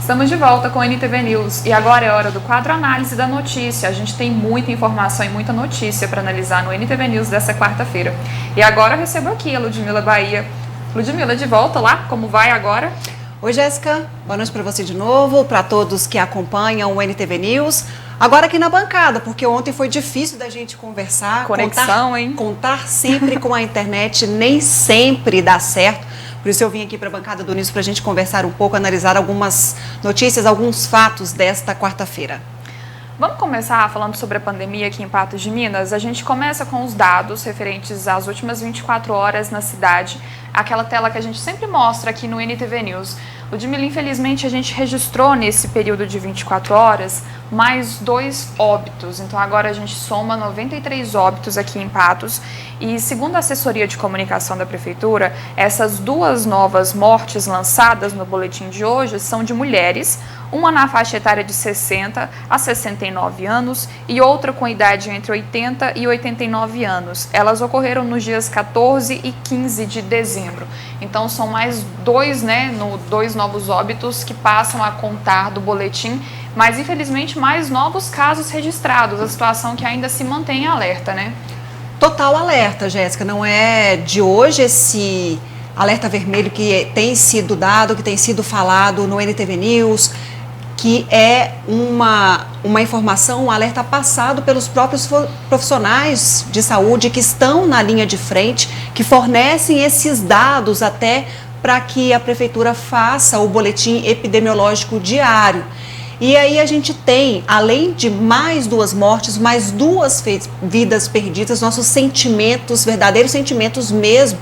Estamos de volta com o NTV News e agora é hora do quadro Análise da Notícia. A gente tem muita informação e muita notícia para analisar no NTV News dessa quarta-feira. E agora eu recebo aqui a Ludmila Bahia. Ludmila, de volta lá, como vai agora? Oi, Jéssica, boa noite para você de novo, para todos que acompanham o NTV News. Agora aqui na bancada, porque ontem foi difícil da gente conversar. Conexão, hein? Contar sempre com a internet nem sempre dá certo. Por isso eu vim aqui para a bancada do News para a gente conversar um pouco, analisar algumas notícias, alguns fatos desta quarta-feira. Vamos começar falando sobre a pandemia aqui em Patos de Minas. A gente começa com os dados referentes às últimas 24 horas na cidade. Aquela tela que a gente sempre mostra aqui no NTV News. Ludmila, infelizmente, a gente registrou nesse período de 24 horas mais 2 óbitos. Então, agora a gente soma 93 óbitos aqui em Patos. E, segundo a assessoria de comunicação da Prefeitura, essas 2 novas mortes lançadas no boletim de hoje são de mulheres, uma na faixa etária de 60 a 69 anos e outra com idade entre 80 e 89 anos. Elas ocorreram nos dias 14 e 15 de dezembro. Então, são mais 2 novos óbitos que passam a contar do boletim, mas, infelizmente, mais novos casos registrados, a situação que ainda se mantém em alerta, né? Total alerta, Jéssica, não é de hoje esse alerta vermelho que tem sido dado, que tem sido falado no NTV News, que é uma informação, um alerta passado pelos próprios profissionais de saúde que estão na linha de frente, que fornecem esses dados até para que a Prefeitura faça o boletim epidemiológico diário. E aí a gente tem, além de mais 2 mortes, mais 2 vidas perdidas, nossos sentimentos, verdadeiros sentimentos mesmo,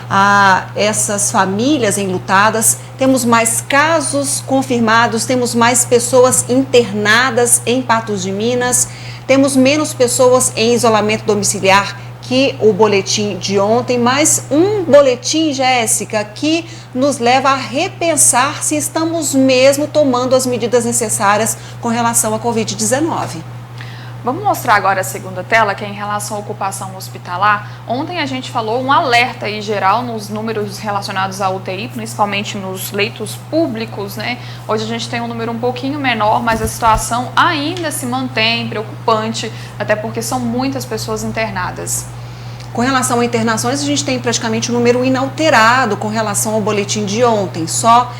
a essas famílias enlutadas. Temos mais casos confirmados, temos mais pessoas internadas em Patos de Minas, temos menos pessoas em isolamento domiciliar que o boletim de ontem, mas um boletim, Jéssica, que nos leva a repensar se estamos mesmo tomando as medidas necessárias com relação à Covid-19. Vamos mostrar agora a segunda tela, que é em relação à ocupação hospitalar. Ontem a gente falou um alerta aí geral nos números relacionados à UTI, principalmente nos leitos públicos, né? Hoje a gente tem um número um pouquinho menor, mas a situação ainda se mantém preocupante, até porque são muitas pessoas internadas. Com relação a internações, a gente tem praticamente um número inalterado com relação ao boletim de ontem. Só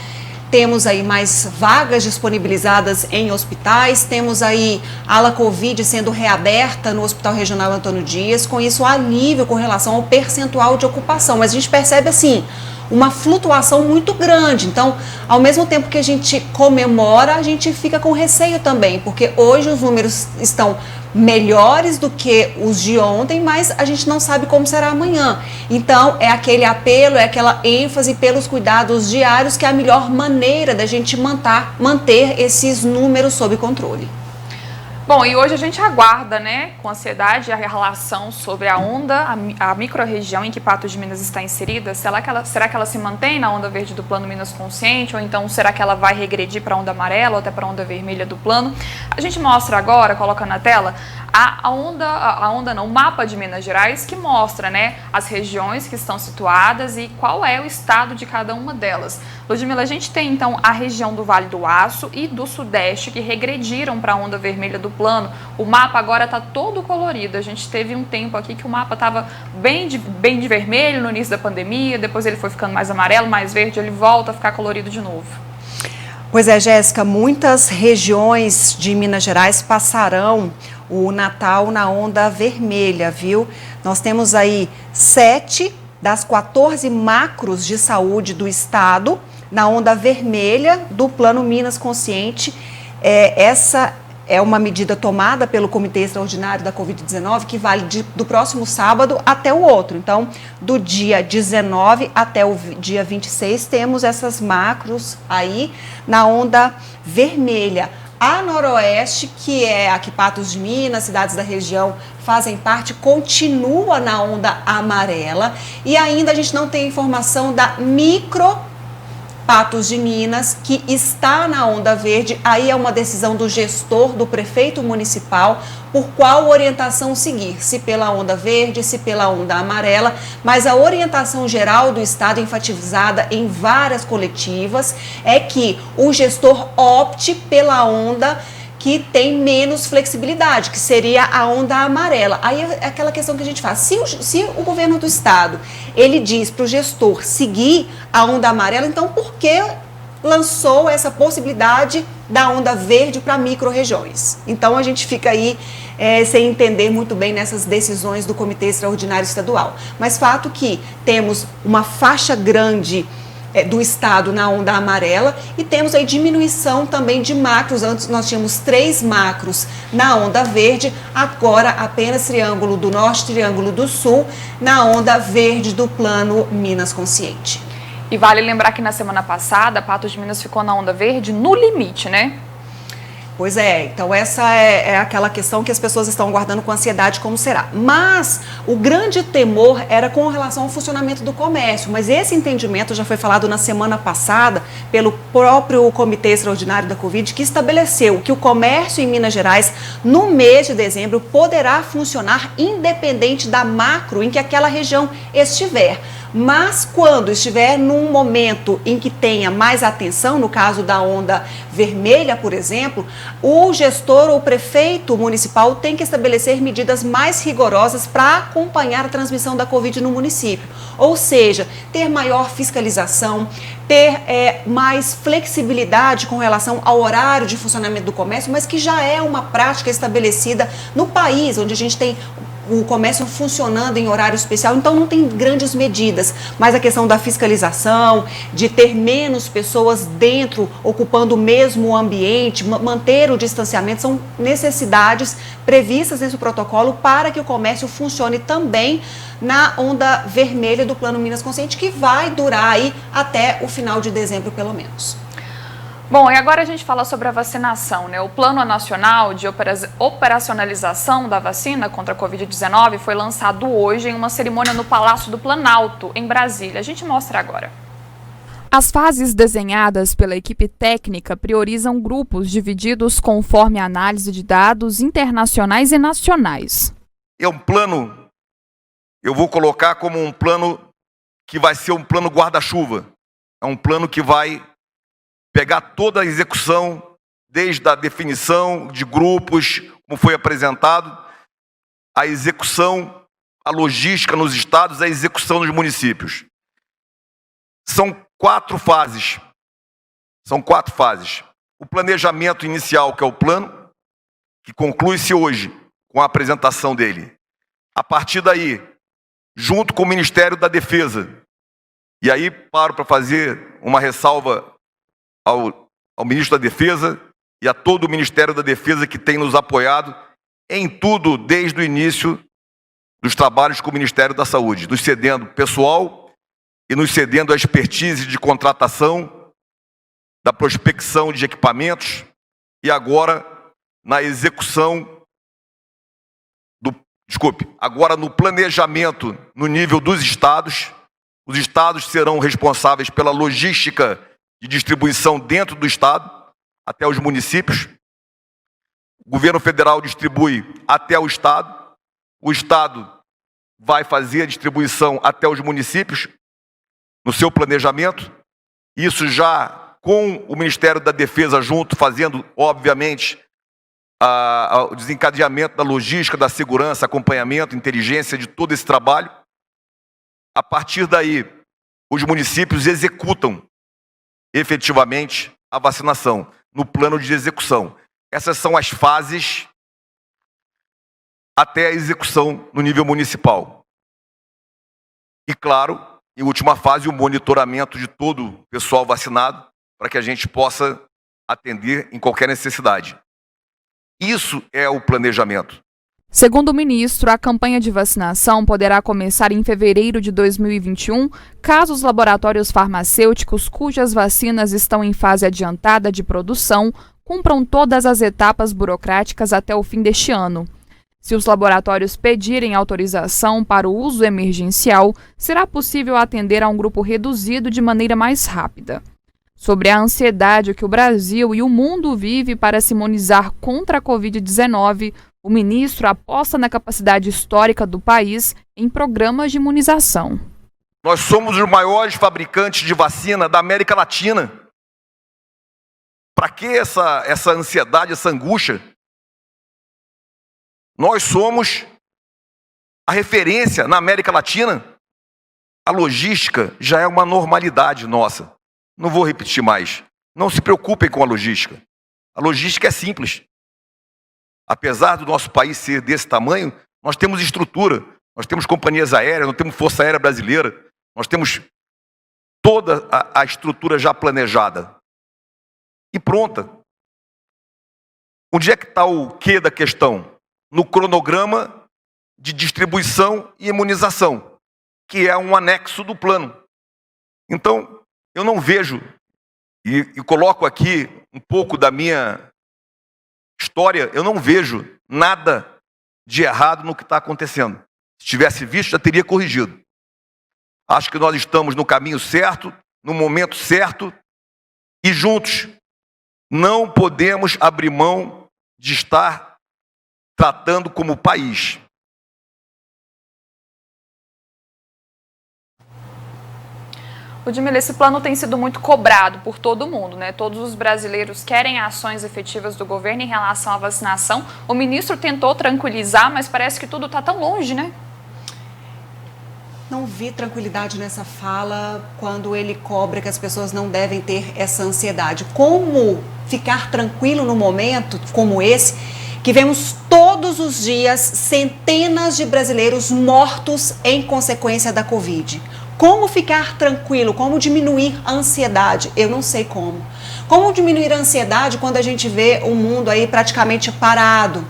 temos aí mais vagas disponibilizadas em hospitais, temos aí a ala Covid sendo reaberta no Hospital Regional Antônio Dias, com isso alívio com relação ao percentual de ocupação, mas a gente percebe assim, uma flutuação muito grande. Então, ao mesmo tempo que a gente comemora, a gente fica com receio também, porque hoje os números estão melhores do que os de ontem, mas a gente não sabe como será amanhã. Então, é aquele apelo, é aquela ênfase pelos cuidados diários, que é a melhor maneira da gente manter esses números sob controle. Bom, e hoje a gente aguarda, né, com ansiedade a relação sobre a onda, a microrregião em que Patos de Minas está inserida. Será que ela se mantém na onda verde do Plano Minas Consciente, ou então será que ela vai regredir para a onda amarela ou até para a onda vermelha do plano? A gente mostra agora, coloca na tela, o mapa de Minas Gerais, que mostra, né, as regiões que estão situadas e qual é o estado de cada uma delas. Ludmila, a gente tem então a região do Vale do Aço e do Sudeste que regrediram para a onda vermelha do plano. O mapa agora está todo colorido. A gente teve um tempo aqui que o mapa estava bem de vermelho no início da pandemia, depois ele foi ficando mais amarelo, mais verde, ele volta a ficar colorido de novo. Pois é, Jéssica, muitas regiões de Minas Gerais passarão o Natal na onda vermelha, viu? Nós temos aí 7 das 14 macros de saúde do estado na onda vermelha do Plano Minas Consciente. Essa é uma medida tomada pelo Comitê Extraordinário da Covid-19 que vale do próximo sábado até o outro. Então, do dia 19 até o dia 26, temos essas macros aí na onda vermelha. A Noroeste, que é aqui Patos de Minas, cidades da região fazem parte, continua na onda amarela. E ainda a gente não tem informação da micro Patos de Minas, que está na onda verde. Aí é uma decisão do gestor, do prefeito municipal, por qual orientação seguir, se pela onda verde, se pela onda amarela, mas a orientação geral do estado, enfatizada em várias coletivas, é que o gestor opte pela onda que tem menos flexibilidade, que seria a onda amarela. Aí é aquela questão que a gente faz. Se o governo do estado, ele diz para o gestor seguir a onda amarela, então por que lançou essa possibilidade da onda verde para micro-regiões? Então a gente fica aí sem entender muito bem nessas decisões do Comitê Extraordinário Estadual. Mas fato que temos uma faixa grande do estado na onda amarela e temos aí diminuição também de macros. Antes nós tínhamos 3 macros na onda verde, agora apenas Triângulo do Norte, Triângulo do Sul na onda verde do Plano Minas Consciente. E vale lembrar que na semana passada, Patos de Minas ficou na onda verde no limite, né? Pois é, então essa é aquela questão que as pessoas estão aguardando com ansiedade como será. Mas o grande temor era com relação ao funcionamento do comércio, mas esse entendimento já foi falado na semana passada pelo próprio Comitê Extraordinário da Covid, que estabeleceu que o comércio em Minas Gerais, no mês de dezembro, poderá funcionar independente da macro em que aquela região estiver. Mas quando estiver num momento em que tenha mais atenção, no caso da onda vermelha, por exemplo, o gestor ou prefeito municipal tem que estabelecer medidas mais rigorosas para acompanhar a transmissão da Covid no município. Ou seja, ter maior fiscalização, ter mais flexibilidade com relação ao horário de funcionamento do comércio, mas que já é uma prática estabelecida no país, onde a gente tem o comércio funcionando em horário especial, então não tem grandes medidas, mas a questão da fiscalização, de ter menos pessoas dentro, ocupando o mesmo ambiente, manter o distanciamento, são necessidades previstas nesse protocolo para que o comércio funcione também na onda vermelha do Plano Minas Consciente, que vai durar aí até o final de dezembro, pelo menos. Bom, e agora a gente fala sobre a vacinação, né? O Plano Nacional de Operacionalização da Vacina contra a Covid-19 foi lançado hoje em uma cerimônia no Palácio do Planalto, em Brasília. A gente mostra agora. As fases desenhadas pela equipe técnica priorizam grupos divididos conforme a análise de dados internacionais e nacionais. É um plano, eu vou colocar como um plano que vai ser um plano guarda-chuva. É um plano que vai pegar toda a execução, desde a definição de grupos, como foi apresentado, a execução, a logística nos estados, a execução nos municípios. São 4 fases. São 4 fases. O planejamento inicial, que é o plano, que conclui-se hoje com a apresentação dele. A partir daí, junto com o Ministério da Defesa, e aí paro para fazer uma ressalva ao Ministro da Defesa e a todo o Ministério da Defesa que tem nos apoiado em tudo desde o início dos trabalhos com o Ministério da Saúde, nos cedendo pessoal e nos cedendo a expertise de contratação, da prospecção de equipamentos e agora na execução agora no planejamento no nível dos estados. Os estados serão responsáveis pela logística de distribuição dentro do estado, até os municípios. O governo federal distribui até o estado vai fazer a distribuição até os municípios, no seu planejamento, isso já com o Ministério da Defesa junto, fazendo, obviamente, o desencadeamento da logística, da segurança, acompanhamento, inteligência de todo esse trabalho. A partir daí, os municípios executam efetivamente a vacinação no plano de execução. Essas são as fases até a execução no nível municipal. E claro, em última fase, o monitoramento de todo o pessoal vacinado para que a gente possa atender em qualquer necessidade. Isso é o planejamento. Segundo o ministro, a campanha de vacinação poderá começar em fevereiro de 2021, caso os laboratórios farmacêuticos cujas vacinas estão em fase adiantada de produção cumpram todas as etapas burocráticas até o fim deste ano. Se os laboratórios pedirem autorização para o uso emergencial, será possível atender a um grupo reduzido de maneira mais rápida. sobre a ansiedade que o Brasil e o mundo vive para se imunizar contra a Covid-19, o ministro aposta na capacidade histórica do país em programas de imunização. Nós somos os maiores fabricantes de vacina da América Latina. Para que essa ansiedade, essa angústia? Nós somos a referência na América Latina. A logística já é uma normalidade nossa. Não vou repetir mais. Não se preocupem com a logística. A logística é simples. Apesar do nosso país ser desse tamanho, nós temos estrutura. Nós temos companhias aéreas, nós temos Força Aérea Brasileira. Nós temos toda a estrutura já planejada. E pronta. Onde é que está o quê da questão? No cronograma de distribuição e imunização, que é um anexo do plano. Então, eu não vejo, e coloco aqui um pouco da minha história, eu não vejo nada de errado no que está acontecendo. Se tivesse visto, já teria corrigido. Acho que nós estamos no caminho certo, no momento certo, e juntos não podemos abrir mão de estar tratando como país. Ludmila, esse plano tem sido muito cobrado por todo mundo, né? Todos os brasileiros querem ações efetivas do governo em relação à vacinação. O ministro tentou tranquilizar, mas parece que tudo está tão longe, né? Não vi tranquilidade nessa fala quando ele cobra que as pessoas não devem ter essa ansiedade. Como ficar tranquilo num momento como esse, que vemos todos os dias centenas de brasileiros mortos em consequência da Covid? Como ficar tranquilo? Como diminuir a ansiedade? Eu não sei como. Como diminuir a ansiedade quando a gente vê o mundo aí praticamente parado,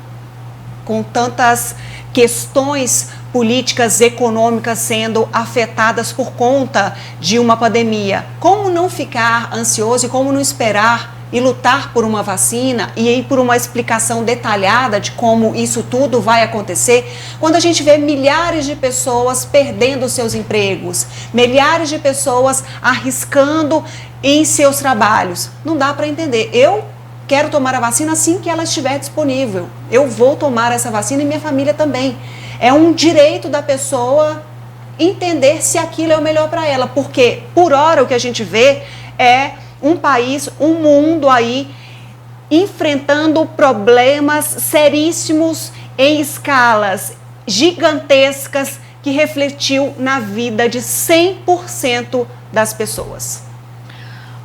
com tantas questões políticas, econômicas sendo afetadas por conta de uma pandemia? Como não ficar ansioso e como não esperar e lutar por uma vacina e ir por uma explicação detalhada de como isso tudo vai acontecer, quando a gente vê milhares de pessoas perdendo seus empregos, milhares de pessoas arriscando em seus trabalhos? Não dá para entender. Eu quero tomar a vacina assim que ela estiver disponível. Eu vou tomar essa vacina e minha família também. É um direito da pessoa entender se aquilo é o melhor para ela, porque por hora o que a gente vê é um país, um mundo aí enfrentando problemas seríssimos em escalas gigantescas que refletiu na vida de 100% das pessoas.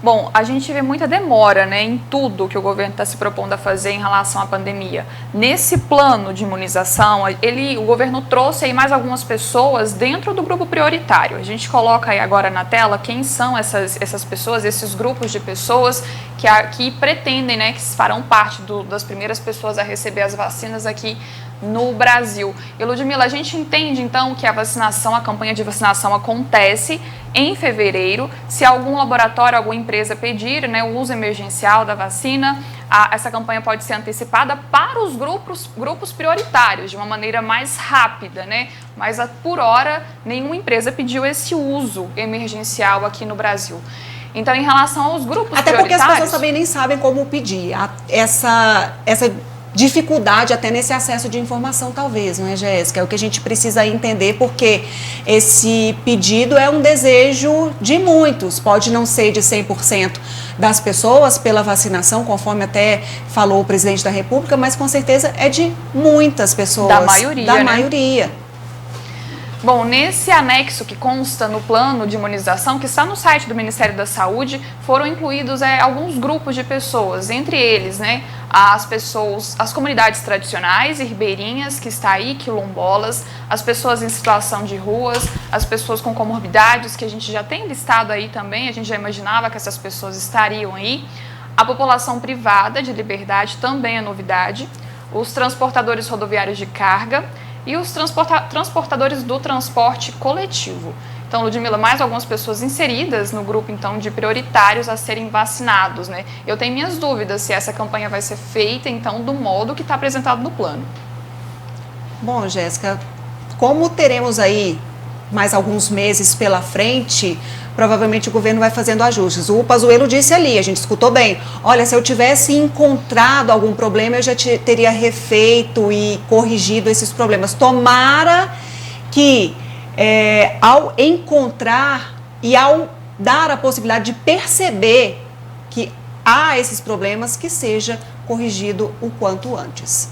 Bom, a gente vê muita demora, né, em tudo que o governo está se propondo a fazer em relação à pandemia. Nesse plano de imunização, o governo trouxe aí mais algumas pessoas dentro do grupo prioritário. A gente coloca aí agora na tela quem são essas pessoas, esses grupos de pessoas que pretendem, né, que farão parte das primeiras pessoas a receber as vacinas aqui no Brasil. E Ludmila, a gente entende então que a campanha de vacinação acontece em fevereiro. Se algum laboratório, alguma empresa pedir, né, o uso emergencial da vacina, essa campanha pode ser antecipada para os grupos prioritários, de uma maneira mais rápida, né? Mas por hora, nenhuma empresa pediu esse uso emergencial aqui no Brasil. Então, em relação aos grupos até prioritários... porque as pessoas também nem sabem como pedir. Essa dificuldade até nesse acesso de informação, talvez, não é, Jéssica? É o que a gente precisa entender, porque esse pedido é um desejo de muitos, pode não ser de 100% das pessoas pela vacinação, conforme até falou o presidente da República, mas com certeza é de muitas pessoas. Da maioria, Da né? maioria. Bom, nesse anexo que consta no plano de imunização, que está no site do Ministério da Saúde, foram incluídos alguns grupos de pessoas, entre eles, né, as comunidades tradicionais e ribeirinhas, que está aí, quilombolas, as pessoas em situação de ruas, as pessoas com comorbidades, que a gente já tem listado aí também, a gente já imaginava que essas pessoas estariam aí, a população privada de liberdade também é novidade, os transportadores rodoviários de carga, e os transportadores do transporte coletivo. Então, Ludmila, mais algumas pessoas inseridas no grupo, então, de prioritários a serem vacinados, né? Eu tenho minhas dúvidas se essa campanha vai ser feita, então, do modo que está apresentado no plano. Bom, Jéssica, como teremos aí mais alguns meses pela frente, provavelmente o governo vai fazendo ajustes. O Pazuello disse ali, a gente escutou bem, olha, se eu tivesse encontrado algum problema, eu já teria refeito e corrigido esses problemas. Tomara que ao encontrar e ao dar a possibilidade de perceber que há esses problemas, que seja corrigido o quanto antes.